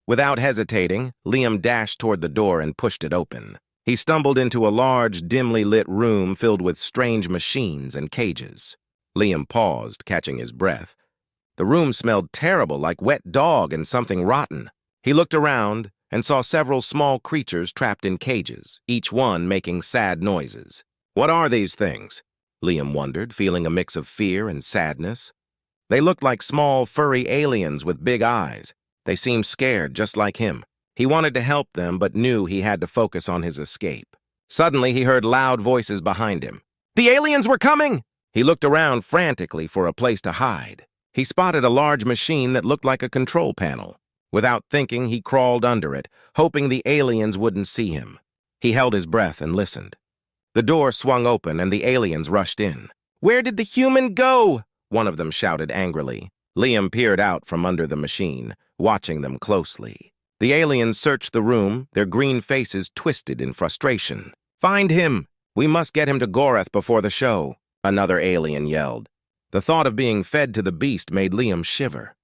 Without hesitating, Liam dashed toward the door and pushed it open. He stumbled into a large, dimly lit room filled with strange machines and cages. Liam paused, catching his breath. The room smelled terrible, like wet dog and something rotten. He looked around and saw several small creatures trapped in cages, each one making sad noises. What are these things? Liam wondered, feeling a mix of fear and sadness. They looked like small, furry aliens with big eyes. They seemed scared, just like him. He wanted to help them, but knew he had to focus on his escape. Suddenly, he heard loud voices behind him. The aliens were coming! He looked around frantically for a place to hide. He spotted a large machine that looked like a control panel. Without thinking, he crawled under it, hoping the aliens wouldn't see him. He held his breath and listened. The door swung open and the aliens rushed in. "Where did the human go?" one of them shouted angrily. Liam peered out from under the machine, watching them closely. The aliens searched the room, their green faces twisted in frustration. "Find him! We must get him to Gorath before the show," another alien yelled. The thought of being fed to the beast made Liam shiver.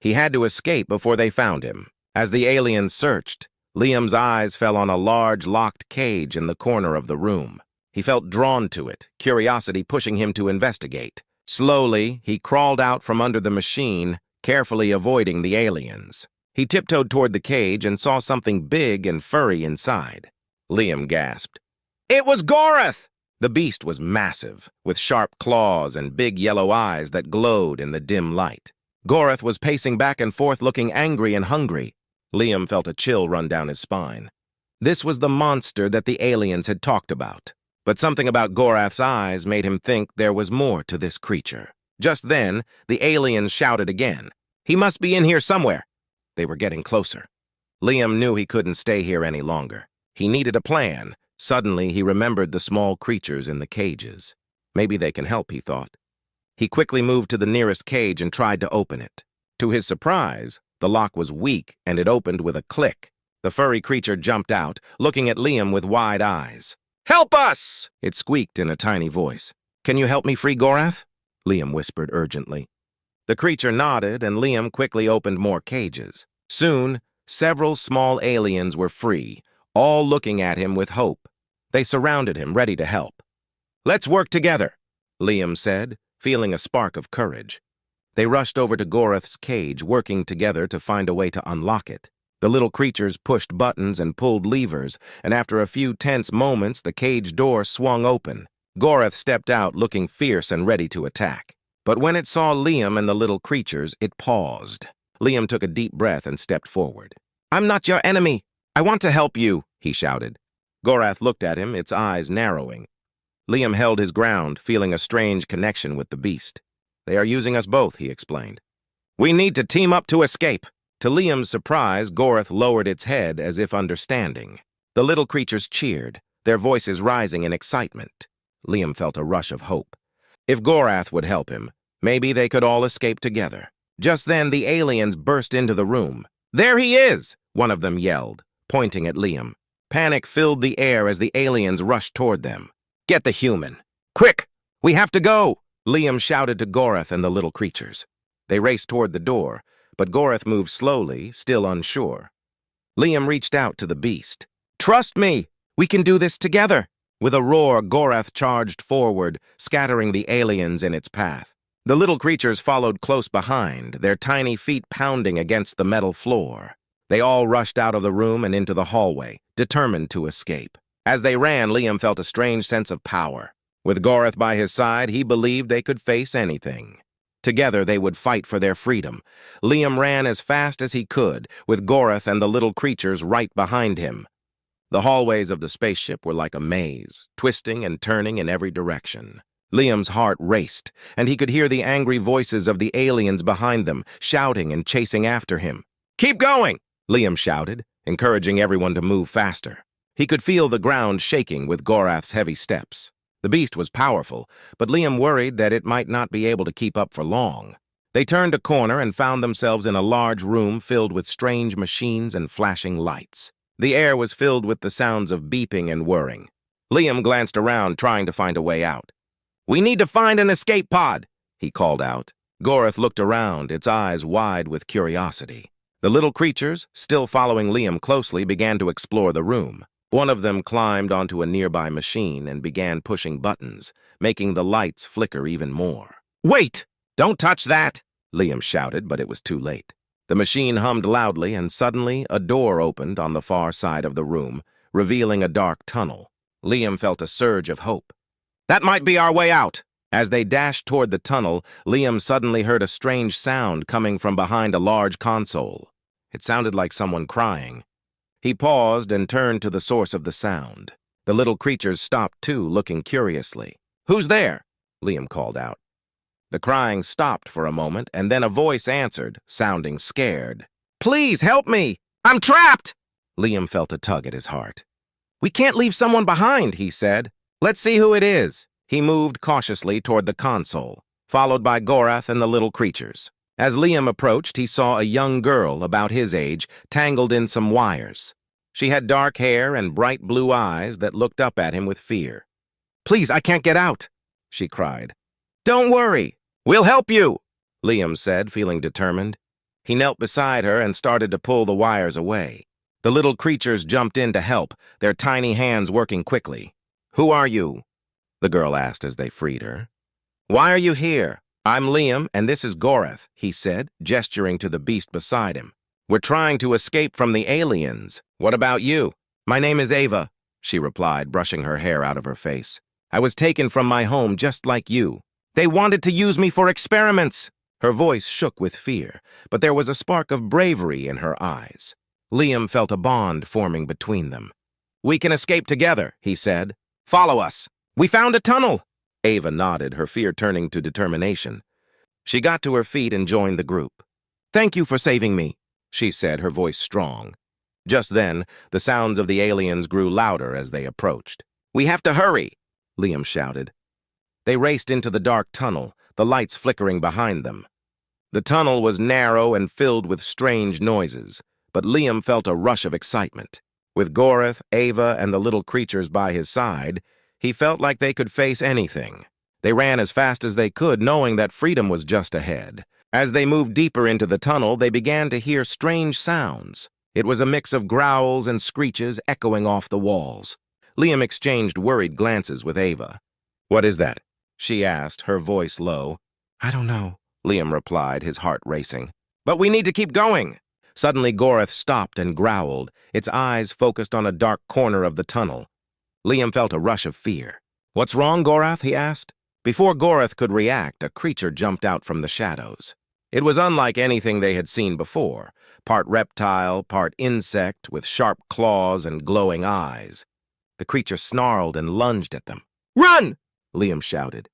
He had to escape before they found him. As the aliens searched, Liam's eyes fell on a large locked cage in the corner of the room. He felt drawn to it, curiosity pushing him to investigate. Slowly, he crawled out from under the machine, carefully avoiding the aliens. He tiptoed toward the cage and saw something big and furry inside. Liam gasped. It was Gorath! The beast was massive, with sharp claws and big yellow eyes that glowed in the dim light. Gorath was pacing back and forth looking angry and hungry. Liam felt a chill run down his spine. This was the monster that the aliens had talked about. But something about Gorath's eyes made him think there was more to this creature. Just then, the aliens shouted again. He must be in here somewhere. They were getting closer. Liam knew he couldn't stay here any longer. He needed a plan. Suddenly, he remembered the small creatures in the cages. Maybe they can help, he thought. He quickly moved to the nearest cage and tried to open it. To his surprise, the lock was weak and it opened with a click. The furry creature jumped out, looking at Liam with wide eyes. "Help us!" it squeaked in a tiny voice. "Can you help me free Gorath?" Liam whispered urgently. The creature nodded, and Liam quickly opened more cages. Soon, several small aliens were free, all looking at him with hope. They surrounded him, ready to help. "Let's work together," Liam said, feeling a spark of courage. They rushed over to Gorath's cage, working together to find a way to unlock it. The little creatures pushed buttons and pulled levers, and after a few tense moments, the cage door swung open. Gorath stepped out, looking fierce and ready to attack. But when it saw Liam and the little creatures, it paused. Liam took a deep breath and stepped forward. "I'm not your enemy. I want to help you," he shouted. Gorath looked at him, its eyes narrowing. Liam held his ground, feeling a strange connection with the beast. "They are using us both," he explained. "We need to team up to escape." To Liam's surprise, Gorath lowered its head as if understanding. The little creatures cheered, their voices rising in excitement. Liam felt a rush of hope. If Gorath would help him, maybe they could all escape together. Just then, the aliens burst into the room. "There he is!" one of them yelled, pointing at Liam. Panic filled the air as the aliens rushed toward them. "Get the human! Quick! We have to go!" Liam shouted to Gorath and the little creatures. They raced toward the door, but Gorath moved slowly, still unsure. Liam reached out to the beast. "Trust me! We can do this together!" With a roar, Gorath charged forward, scattering the aliens in its path. The little creatures followed close behind, their tiny feet pounding against the metal floor. They all rushed out of the room and into the hallway, determined to escape. As they ran, Liam felt a strange sense of power. With Gorath by his side, he believed they could face anything. Together, they would fight for their freedom. Liam ran as fast as he could, with Gorath and the little creatures right behind him. The hallways of the spaceship were like a maze, twisting and turning in every direction. Liam's heart raced, and he could hear the angry voices of the aliens behind them, shouting and chasing after him. "Keep going!" Liam shouted, encouraging everyone to move faster. He could feel the ground shaking with Gorath's heavy steps. The beast was powerful, but Liam worried that it might not be able to keep up for long. They turned a corner and found themselves in a large room filled with strange machines and flashing lights. The air was filled with the sounds of beeping and whirring. Liam glanced around, trying to find a way out. "We need to find an escape pod," he called out. Gorath looked around, its eyes wide with curiosity. The little creatures, still following Liam closely, began to explore the room. One of them climbed onto a nearby machine and began pushing buttons, making the lights flicker even more. "Wait! Don't touch that!" Liam shouted, but it was too late. The machine hummed loudly, and suddenly a door opened on the far side of the room, revealing a dark tunnel. Liam felt a surge of hope. "That might be our way out!" As they dashed toward the tunnel, Liam suddenly heard a strange sound coming from behind a large console. It sounded like someone crying. He paused and turned to the source of the sound. The little creatures stopped too, looking curiously. "Who's there?" Liam called out. The crying stopped for a moment, and then a voice answered, sounding scared. "Please help me! I'm trapped!" Liam felt a tug at his heart. "We can't leave someone behind," he said. "Let's see who it is." He moved cautiously toward the console, followed by Gorath and the little creatures. As Liam approached, he saw a young girl about his age, tangled in some wires. She had dark hair and bright blue eyes that looked up at him with fear. "Please, I can't get out," she cried. "Don't worry, we'll help you," Liam said, feeling determined. He knelt beside her and started to pull the wires away. The little creatures jumped in to help, their tiny hands working quickly. "Who are you?" the girl asked as they freed her. "Why are you here?" "I'm Liam, and this is Gorath," he said, gesturing to the beast beside him. "We're trying to escape from the aliens. What about you?" "My name is Ava," she replied, brushing her hair out of her face. "I was taken from my home just like you. They wanted to use me for experiments." Her voice shook with fear, but there was a spark of bravery in her eyes. Liam felt a bond forming between them. "We can escape together," he said. "Follow us. We found a tunnel." Ava nodded, her fear turning to determination. She got to her feet and joined the group. "Thank you for saving me," she said, her voice strong. Just then, the sounds of the aliens grew louder as they approached. "We have to hurry," Liam shouted. They raced into the dark tunnel, the lights flickering behind them. The tunnel was narrow and filled with strange noises, but Liam felt a rush of excitement. With Gorath, Ava, and the little creatures by his side, he felt like they could face anything. They ran as fast as they could, knowing that freedom was just ahead. As they moved deeper into the tunnel, they began to hear strange sounds. It was a mix of growls and screeches echoing off the walls. Liam exchanged worried glances with Ava. "What is that?" she asked, her voice low. "I don't know," Liam replied, his heart racing. "But we need to keep going." Suddenly, Gorath stopped and growled, its eyes focused on a dark corner of the tunnel. Liam felt a rush of fear. "What's wrong, Gorath?" he asked. Before Gorath could react, a creature jumped out from the shadows. It was unlike anything they had seen before, part reptile, part insect, with sharp claws and glowing eyes. The creature snarled and lunged at them. "Run!" Liam shouted.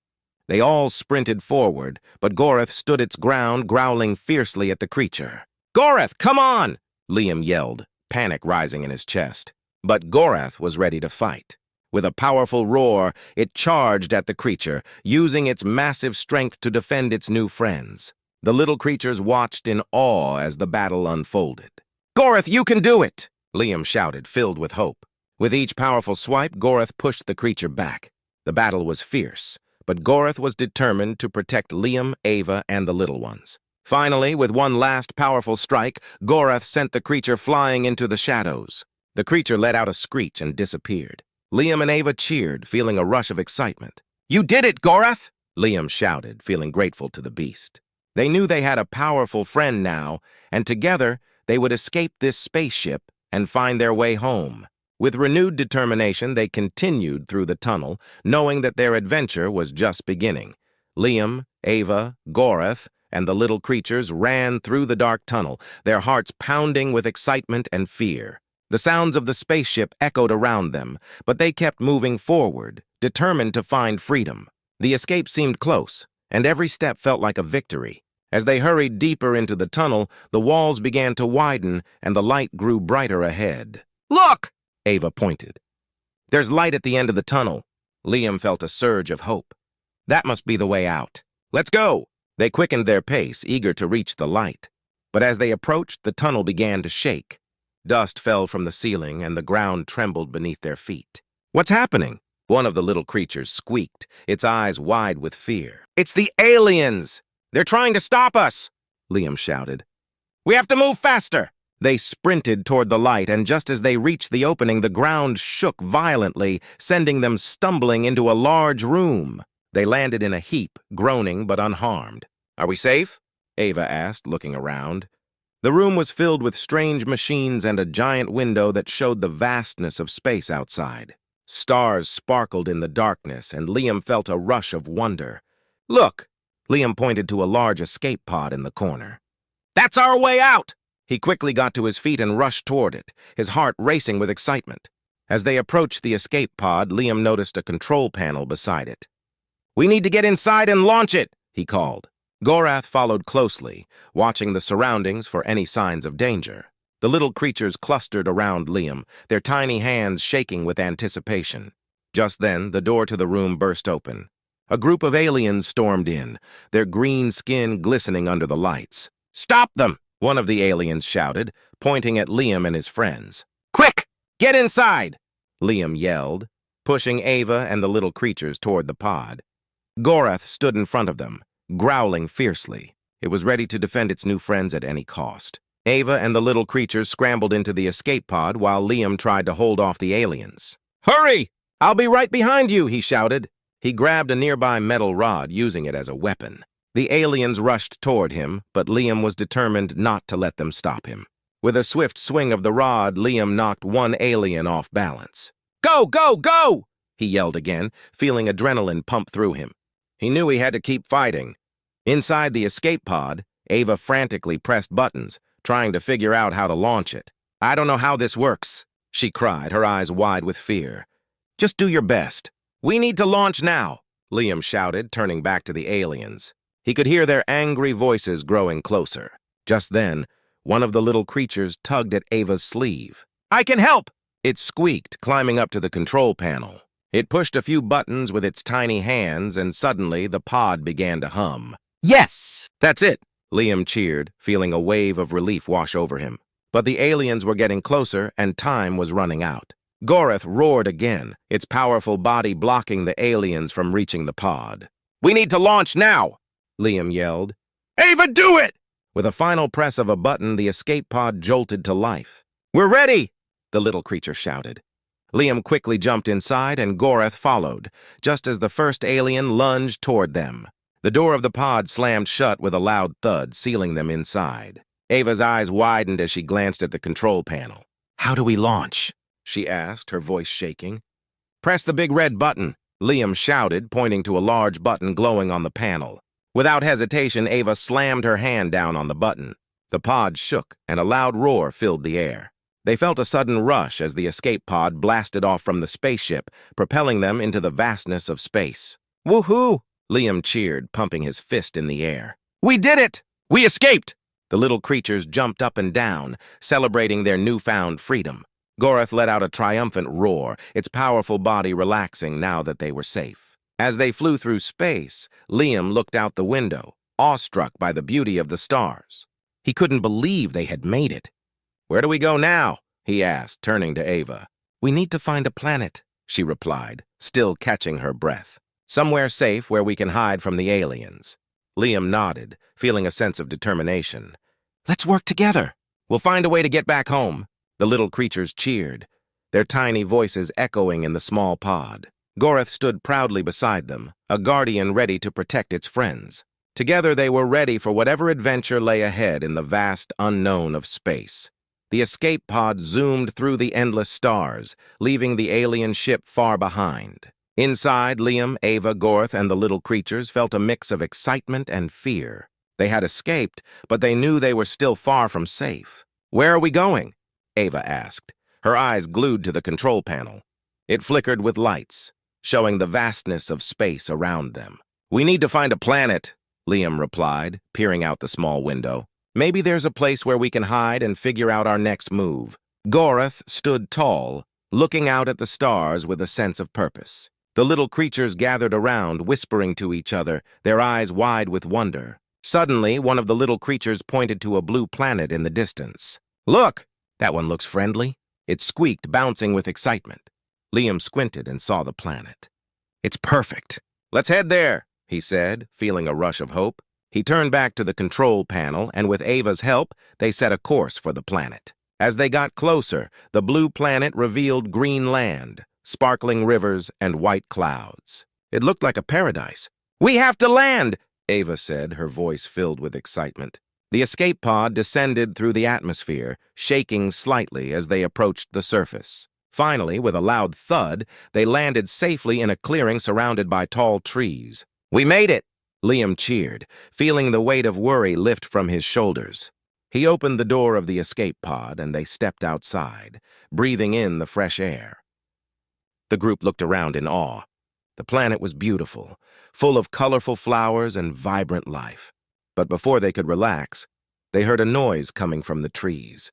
They all sprinted forward, but Gorath stood its ground, growling fiercely at the creature. "Gorath, come on!" Liam yelled, panic rising in his chest. But Gorath was ready to fight. With a powerful roar, it charged at the creature, using its massive strength to defend its new friends. The little creatures watched in awe as the battle unfolded. "Gorath, you can do it!" Liam shouted, filled with hope. With each powerful swipe, Gorath pushed the creature back. The battle was fierce, but Gorath was determined to protect Liam, Ava, and the little ones. Finally, with one last powerful strike, Gorath sent the creature flying into the shadows. The creature let out a screech and disappeared. Liam and Ava cheered, feeling a rush of excitement. "You did it, Gorath!" Liam shouted, feeling grateful to the beast. They knew they had a powerful friend now, and together they would escape this spaceship and find their way home. With renewed determination, they continued through the tunnel, knowing that their adventure was just beginning. Liam, Ava, Gorath, and the little creatures ran through the dark tunnel, their hearts pounding with excitement and fear. The sounds of the spaceship echoed around them, but they kept moving forward, determined to find freedom. The escape seemed close, and every step felt like a victory. As they hurried deeper into the tunnel, the walls began to widen, and the light grew brighter ahead. "Look!" Ava pointed. "There's light at the end of the tunnel." Liam felt a surge of hope. "That must be the way out. Let's go!" They quickened their pace, eager to reach the light. But as they approached, the tunnel began to shake. Dust fell from the ceiling, and the ground trembled beneath their feet. "What's happening?" One of the little creatures squeaked, its eyes wide with fear. "It's the aliens! They're trying to stop us!" Liam shouted. "We have to move faster!" They sprinted toward the light, and just as they reached the opening, the ground shook violently, sending them stumbling into a large room. They landed in a heap, groaning but unharmed. "Are we safe?" Ava asked, looking around. The room was filled with strange machines and a giant window that showed the vastness of space outside. Stars sparkled in the darkness, and Liam felt a rush of wonder. "Look!" Liam pointed to a large escape pod in the corner. "That's our way out!" He quickly got to his feet and rushed toward it, his heart racing with excitement. As they approached the escape pod, Liam noticed a control panel beside it. "We need to get inside and launch it," he called. Gorath followed closely, watching the surroundings for any signs of danger. The little creatures clustered around Liam, their tiny hands shaking with anticipation. Just then, the door to the room burst open. A group of aliens stormed in, their green skin glistening under the lights. "Stop them!" one of the aliens shouted, pointing at Liam and his friends. "Quick! Get inside!" Liam yelled, pushing Ava and the little creatures toward the pod. Gorath stood in front of them, growling fiercely. It was ready to defend its new friends at any cost. Ava and the little creatures scrambled into the escape pod while Liam tried to hold off the aliens. "Hurry! I'll be right behind you!" he shouted. He grabbed a nearby metal rod, using it as a weapon. The aliens rushed toward him, but Liam was determined not to let them stop him. With a swift swing of the rod, Liam knocked one alien off balance. "Go, go, go!" he yelled again, feeling adrenaline pump through him. He knew he had to keep fighting. Inside the escape pod, Ava frantically pressed buttons, trying to figure out how to launch it. "I don't know how this works," she cried, her eyes wide with fear. "Just do your best." "We need to launch now," Liam shouted, turning back to the aliens. He could hear their angry voices growing closer. Just then, one of the little creatures tugged at Ava's sleeve. "I can help!" It squeaked, climbing up to the control panel. It pushed a few buttons with its tiny hands, and suddenly the pod began to hum. "Yes! That's it!" Liam cheered, feeling a wave of relief wash over him. But the aliens were getting closer, and time was running out. Gorath roared again, its powerful body blocking the aliens from reaching the pod. "We need to launch now!" Liam yelled. "Ava, do it!" With a final press of a button, the escape pod jolted to life. "We're ready!" the little creature shouted. Liam quickly jumped inside, and Gorath followed, just as the first alien lunged toward them. The door of the pod slammed shut with a loud thud, sealing them inside. Ava's eyes widened as she glanced at the control panel. "How do we launch?" she asked, her voice shaking. "Press the big red button," Liam shouted, pointing to a large button glowing on the panel. Without hesitation, Ava slammed her hand down on the button. The pod shook, and a loud roar filled the air. They felt a sudden rush as the escape pod blasted off from the spaceship, propelling them into the vastness of space. "Woohoo!" Liam cheered, pumping his fist in the air. "We did it! We escaped!" The little creatures jumped up and down, celebrating their newfound freedom. Gorath let out a triumphant roar, its powerful body relaxing now that they were safe. As they flew through space, Liam looked out the window, awestruck by the beauty of the stars. He couldn't believe they had made it. "Where do we go now?" he asked, turning to Ava. "We need to find a planet," she replied, still catching her breath. "Somewhere safe where we can hide from the aliens." Liam nodded, feeling a sense of determination. "Let's work together. We'll find a way to get back home." The little creatures cheered, their tiny voices echoing in the small pod. Gorath stood proudly beside them, a guardian ready to protect its friends. Together they were ready for whatever adventure lay ahead in the vast unknown of space. The escape pod zoomed through the endless stars, leaving the alien ship far behind. Inside, Liam, Ava, Gorath, and the little creatures felt a mix of excitement and fear. They had escaped, but they knew they were still far from safe. "Where are we going?" Ava asked, her eyes glued to the control panel. It flickered with lights, showing the vastness of space around them. "We need to find a planet," Liam replied, peering out the small window. "Maybe there's a place where we can hide and figure out our next move." Gorath stood tall, looking out at the stars with a sense of purpose. The little creatures gathered around, whispering to each other, their eyes wide with wonder. Suddenly, one of the little creatures pointed to a blue planet in the distance. "Look! That one looks friendly." It squeaked, bouncing with excitement. Liam squinted and saw the planet. "It's perfect. Let's head there," he said, feeling a rush of hope. He turned back to the control panel, and with Ava's help, they set a course for the planet. As they got closer, the blue planet revealed green land, sparkling rivers, and white clouds. It looked like a paradise. "We have to land!" Ava said, her voice filled with excitement. The escape pod descended through the atmosphere, shaking slightly as they approached the surface. Finally, with a loud thud, they landed safely in a clearing surrounded by tall trees. "We made it!" Liam cheered, feeling the weight of worry lift from his shoulders. He opened the door of the escape pod, and they stepped outside, breathing in the fresh air. The group looked around in awe. The planet was beautiful, full of colorful flowers and vibrant life. But before they could relax, they heard a noise coming from the trees.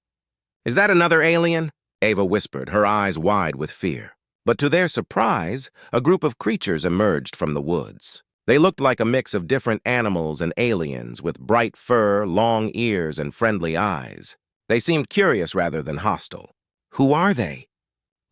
"Is that another alien?" Ava whispered, her eyes wide with fear. But to their surprise, a group of creatures emerged from the woods. They looked like a mix of different animals and aliens, with bright fur, long ears, and friendly eyes. They seemed curious rather than hostile. "Who are they?"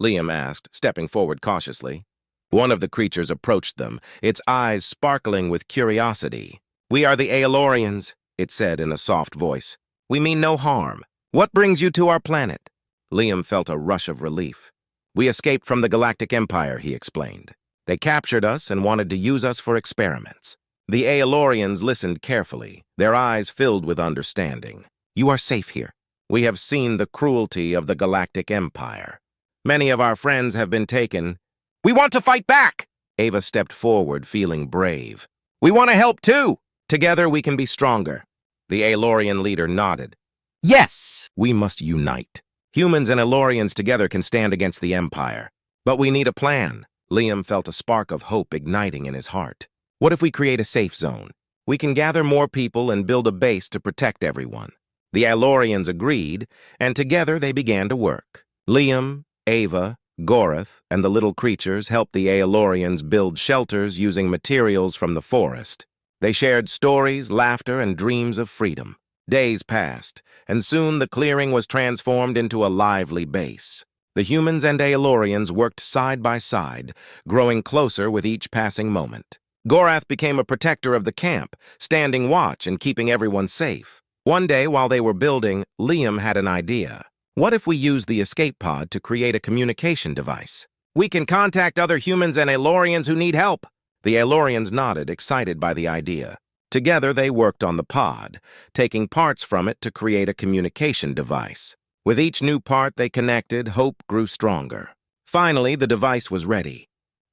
Liam asked, stepping forward cautiously. One of the creatures approached them, its eyes sparkling with curiosity. "We are the Aelorians," it said in a soft voice. "We mean no harm. What brings you to our planet?" Liam felt a rush of relief. "We escaped from the Galactic Empire," he explained. "They captured us and wanted to use us for experiments." The Aelorians listened carefully, their eyes filled with understanding. "You are safe here. We have seen the cruelty of the Galactic Empire. Many of our friends have been taken." "We want to fight back!" Ava stepped forward, feeling brave. "We want to help too! Together we can be stronger." The Aelorian leader nodded. "Yes! We must unite. Humans and Aelorians together can stand against the Empire. But we need a plan." Liam felt a spark of hope igniting in his heart. "What if we create a safe zone? We can gather more people and build a base to protect everyone." The Aelorians agreed, and together they began to work. Liam, Ava, Gorath, and the little creatures helped the Aelorians build shelters using materials from the forest. They shared stories, laughter, and dreams of freedom. Days passed, and soon the clearing was transformed into a lively base. The humans and Aelorians worked side by side, growing closer with each passing moment. Gorath became a protector of the camp, standing watch and keeping everyone safe. One day, while they were building, Liam had an idea. "What if we use the escape pod to create a communication device? We can contact other humans and Aelorians who need help." The Aelorians nodded, excited by the idea. Together they worked on the pod, taking parts from it to create a communication device. With each new part they connected, hope grew stronger. Finally, the device was ready.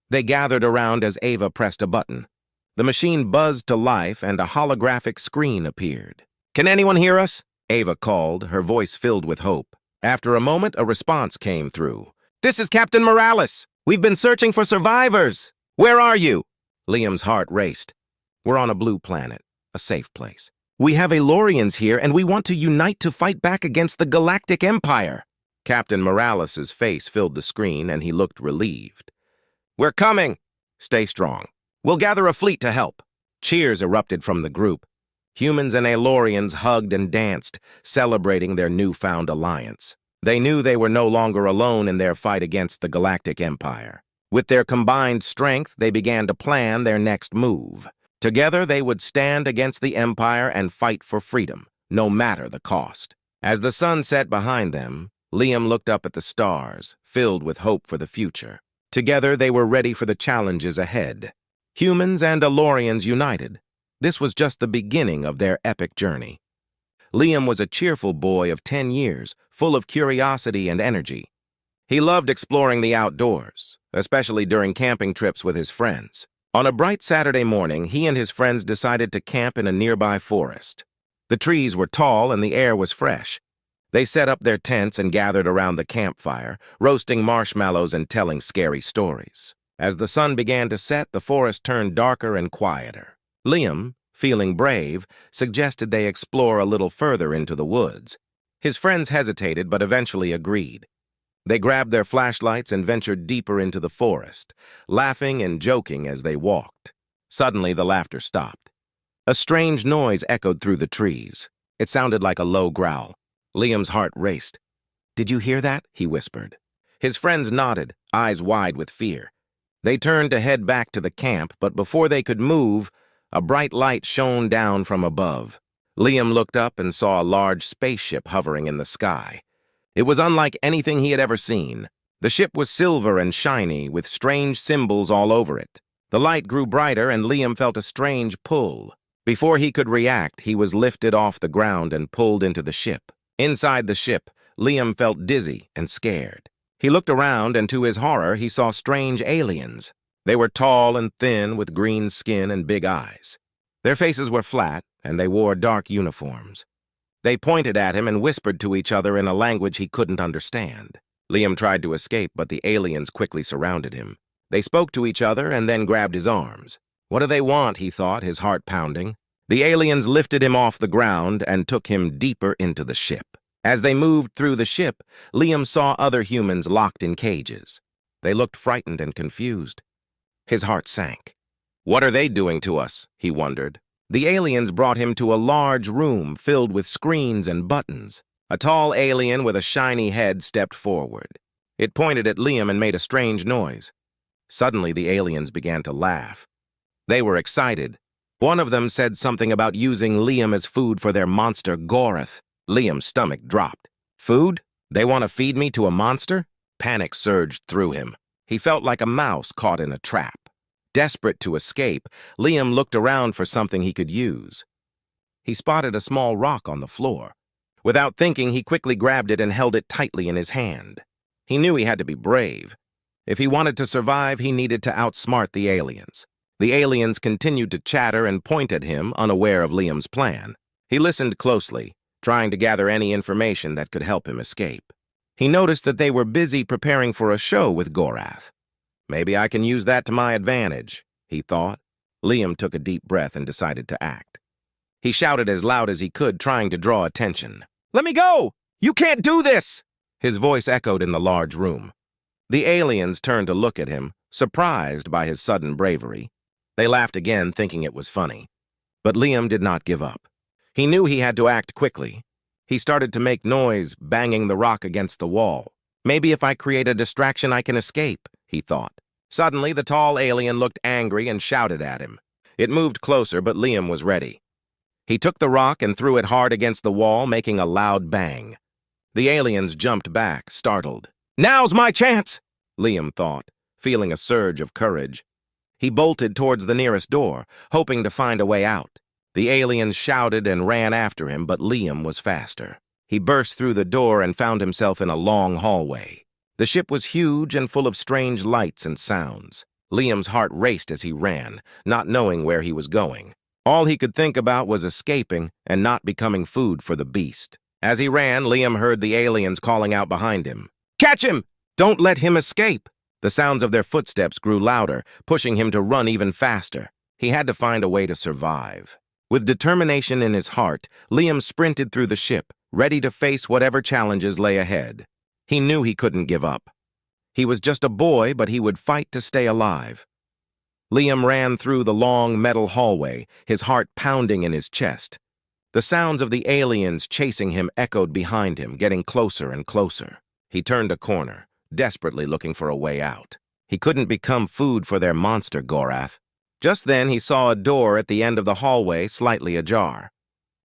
They gathered around as Ava pressed a button. The machine buzzed to life and a holographic screen appeared. "Can anyone hear us?" Ava called, her voice filled with hope. After a moment, a response came through. "This is Captain Morales. We've been searching for survivors. Where are you?" Liam's heart raced. "We're on a blue planet, a safe place. We have Aelorians here, and we want to unite to fight back against the Galactic Empire." Captain Morales' face filled the screen, and he looked relieved. "We're coming. Stay strong. We'll gather a fleet to help." Cheers erupted from the group. Humans and Aelorians hugged and danced, celebrating their newfound alliance. They knew they were no longer alone in their fight against the Galactic Empire. With their combined strength, they began to plan their next move. Together, they would stand against the Empire and fight for freedom, no matter the cost. As the sun set behind them, Liam looked up at the stars, filled with hope for the future. Together, they were ready for the challenges ahead. Humans and Aelorians united. This was just the beginning of their epic journey. Liam was a cheerful boy of 10 years, full of curiosity and energy. He loved exploring the outdoors, especially during camping trips with his friends. On a bright Saturday morning, he and his friends decided to camp in a nearby forest. The trees were tall and the air was fresh. They set up their tents and gathered around the campfire, roasting marshmallows and telling scary stories. As the sun began to set, the forest turned darker and quieter. Liam, feeling brave, suggested they explore a little further into the woods. His friends hesitated but eventually agreed. They grabbed their flashlights and ventured deeper into the forest, laughing and joking as they walked. Suddenly, the laughter stopped. A strange noise echoed through the trees. It sounded like a low growl. Liam's heart raced. "Did you hear that?" he whispered. His friends nodded, eyes wide with fear. They turned to head back to the camp, but before they could move, A bright light shone down from above. Liam looked up and saw a large spaceship hovering in the sky. It was unlike anything he had ever seen. The ship was silver and shiny, with strange symbols all over it. The light grew brighter, and Liam felt a strange pull. Before he could react, he was lifted off the ground and pulled into the ship. Inside the ship, Liam felt dizzy and scared. He looked around, and to his horror, he saw strange aliens. They were tall and thin, with green skin and big eyes. Their faces were flat, and they wore dark uniforms. They pointed at him and whispered to each other in a language he couldn't understand. Liam tried to escape, but the aliens quickly surrounded him. They spoke to each other and then grabbed his arms. What do they want, he thought, his heart pounding. The aliens lifted him off the ground and took him deeper into the ship. As they moved through the ship, Liam saw other humans locked in cages. They looked frightened and confused. His heart sank. What are they doing to us? He wondered. The aliens brought him to a large room filled with screens and buttons. A tall alien with a shiny head stepped forward. It pointed at Liam and made a strange noise. Suddenly, the aliens began to laugh. They were excited. One of them said something about using Liam as food for their monster, Gorath. Liam's stomach dropped. Food? They want to feed me to a monster? Panic surged through him. He felt like a mouse caught in a trap. Desperate to escape, Liam looked around for something he could use. He spotted a small rock on the floor. Without thinking, he quickly grabbed it and held it tightly in his hand. He knew he had to be brave. If he wanted to survive, he needed to outsmart the aliens. The aliens continued to chatter and point at him, unaware of Liam's plan. He listened closely, trying to gather any information that could help him escape. He noticed that they were busy preparing for a show with Gorath. Maybe I can use that to my advantage, he thought. Liam took a deep breath and decided to act. He shouted as loud as he could, trying to draw attention. "Let me go! You can't do this!" His voice echoed in the large room. The aliens turned to look at him, surprised by his sudden bravery. They laughed again, thinking it was funny. But Liam did not give up. He knew he had to act quickly. He started to make noise, banging the rock against the wall. Maybe if I create a distraction, I can escape, he thought. Suddenly, the tall alien looked angry and shouted at him. It moved closer, but Liam was ready. He took the rock and threw it hard against the wall, making a loud bang. The aliens jumped back, startled. "Now's my chance," Liam thought, feeling a surge of courage. He bolted towards the nearest door, hoping to find a way out. The aliens shouted and ran after him, but Liam was faster. He burst through the door and found himself in a long hallway. The ship was huge and full of strange lights and sounds. Liam's heart raced as he ran, not knowing where he was going. All he could think about was escaping and not becoming food for the beast. As he ran, Liam heard the aliens calling out behind him. "Catch him! Don't let him escape!" The sounds of their footsteps grew louder, pushing him to run even faster. He had to find a way to survive. With determination in his heart, Liam sprinted through the ship, ready to face whatever challenges lay ahead. He knew he couldn't give up. He was just a boy, but he would fight to stay alive. Liam ran through the long metal hallway, his heart pounding in his chest. The sounds of the aliens chasing him echoed behind him, getting closer and closer. He turned a corner, desperately looking for a way out. He couldn't become food for their monster, Gorath. Just then, he saw a door at the end of the hallway slightly ajar.